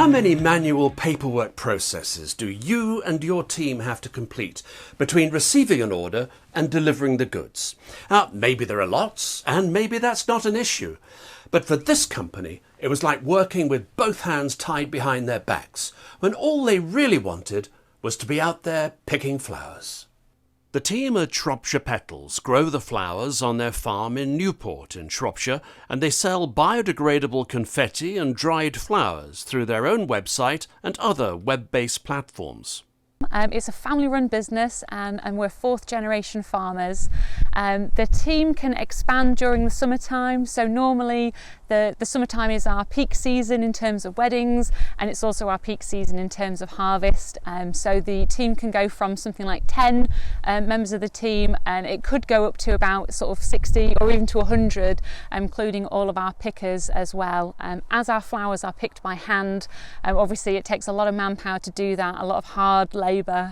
How many manual paperwork processes do you and your team have to complete between receiving an order and delivering the goods? Now, maybe there are lots, and maybe that's not an issue. But for this company, it was like working with both hands tied behind their backs, when all they really wanted was to be out there picking flowers. The team at Shropshire Petals grow the flowers on their farm in Newport in Shropshire, and they sell biodegradable confetti and dried flowers through their own website and other web-based platforms. It's a family-run business and we're fourth-generation farmers. The team can expand during the summertime, so normally the summertime is our peak season in terms of weddings, and it's also our peak season in terms of harvest. So the team can go from something like 10 members of the team, and it could go up to about sort of 60 or even to 100, including all of our pickers as well. As our flowers are picked by hand, obviously it takes a lot of manpower to do that, a lot of hard labour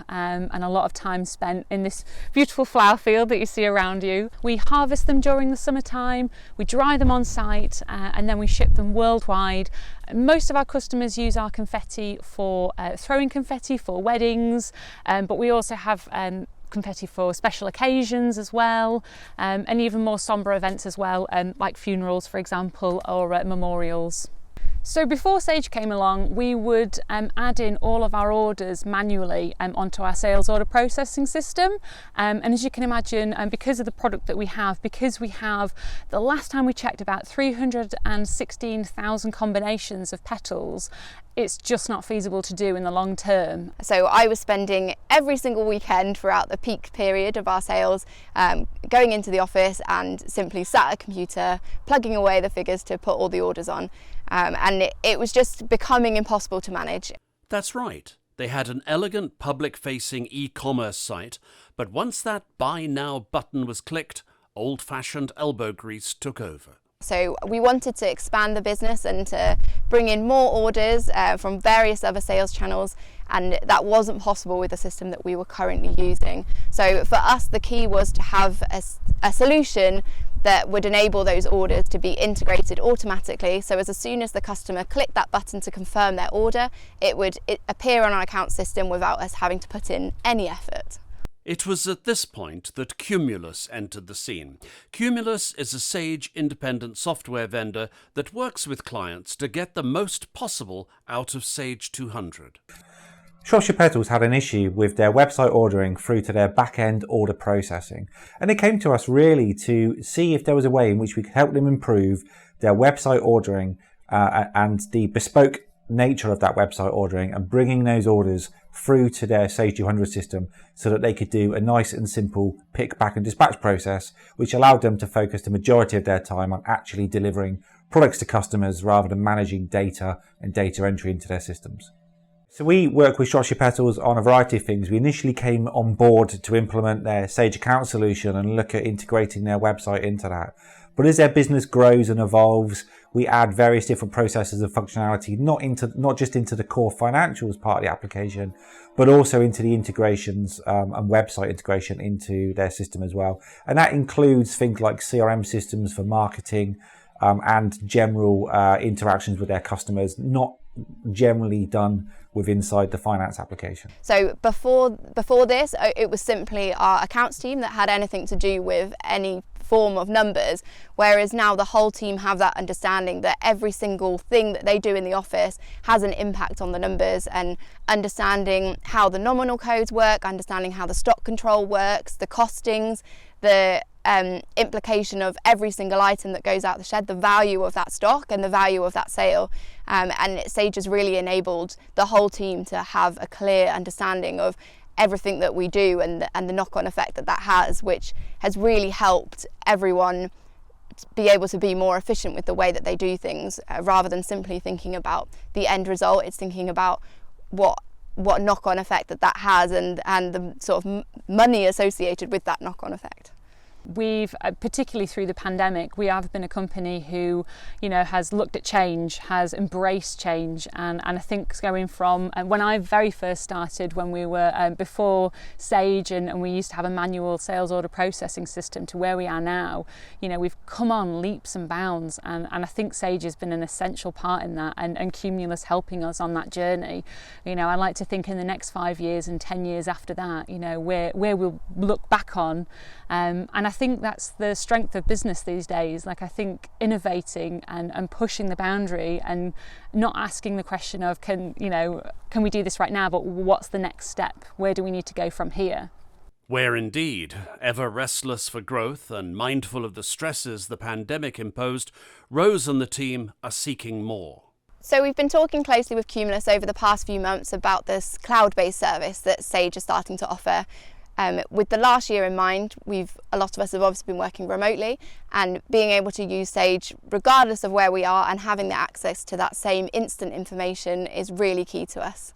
and a lot of time spent in this beautiful flower field that you see around you. We harvest them during the summertime, we dry them on site, and then we ship them worldwide. Most of our customers use our confetti for throwing confetti for weddings, but we also have confetti for special occasions as well, and even more sombre events as well, like funerals, for example, or memorials. So before Sage came along, we would add in all of our orders manually onto our sales order processing system. And as you can imagine, because of the product that we have, the last time we checked, about 316,000 combinations of petals, it's just not feasible to do in the long term. So I was spending every single weekend throughout the peak period of our sales going into the office and simply sat at a computer, plugging away the figures to put all the orders on. And it was just becoming impossible to manage. That's right. They had an elegant public-facing e-commerce site, but once that Buy Now button was clicked, old-fashioned elbow grease took over. So we wanted to expand the business and to bring in more orders from various other sales channels, and that wasn't possible with the system that we were currently using. So for us, the key was to have a solution that would enable those orders to be integrated automatically. So as soon as the customer clicked that button to confirm their order, it would appear on our account system without us having to put in any effort. It was at this point that Cumulus entered the scene. Cumulus is a Sage independent software vendor that works with clients to get the most possible out of Sage 200. Shropshire Petals had an issue with their website ordering through to their back-end order processing, and they came to us really to see if there was a way in which we could help them improve their website ordering and the bespoke nature of that website ordering, and bringing those orders through to their Sage 200 system so that they could do a nice and simple pick, pack and dispatch process, which allowed them to focus the majority of their time on actually delivering products to customers rather than managing data and data entry into their systems. So we work with Shropshire Petals on a variety of things. We initially came on board to implement their Sage account solution and look at integrating their website into that. But as their business grows and evolves, we add various different processes and functionality, not just into the core financials part of the application, but also into the integrations and website integration into their system as well. And that includes things like CRM systems for marketing and general interactions with their customers, not generally done with inside the finance application. So before this, it was simply our accounts team that had anything to do with any form of numbers, whereas now the whole team have that understanding that every single thing that they do in the office has an impact on the numbers, and understanding how the nominal codes work, understanding how the stock control works, the costings, the implication of every single item that goes out the shed, the value of that stock and the value of that sale. And Sage has really enabled the whole team to have a clear understanding of everything that we do and the knock-on effect that has, which has really helped everyone be able to be more efficient with the way that they do things, rather than simply thinking about the end result. It's thinking about what knock-on effect that has and the sort of money associated with that knock-on effect. We've, particularly through the pandemic, we have been a company who, has looked at change, has embraced change, and I think going from when I very first started, when we were before Sage and we used to have a manual sales order processing system, to where we are now, we've come on leaps and bounds, and I think Sage has been an essential part in that, and Cumulus helping us on that journey. I like to think in the next 5 years and 10 years after that, where we'll look back on, and I think that's the strength of business these days. Like, I think innovating and pushing the boundary, and not asking the question of can we do this right now, but what's the next step? Where do we need to go from here? Where indeed, ever restless for growth and mindful of the stresses the pandemic imposed, Rose and the team are seeking more. So we've been talking closely with Cumulus over the past few months about this cloud-based service that Sage is starting to offer. With the last year in mind, a lot of us have obviously been working remotely, and being able to use Sage regardless of where we are and having the access to that same instant information is really key to us.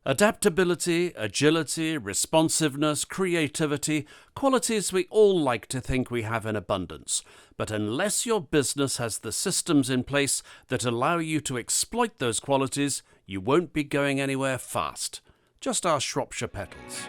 Adaptability, agility, responsiveness, creativity, qualities we all like to think we have in abundance. But unless your business has the systems in place that allow you to exploit those qualities, you won't be going anywhere fast. Just ask Shropshire Petals.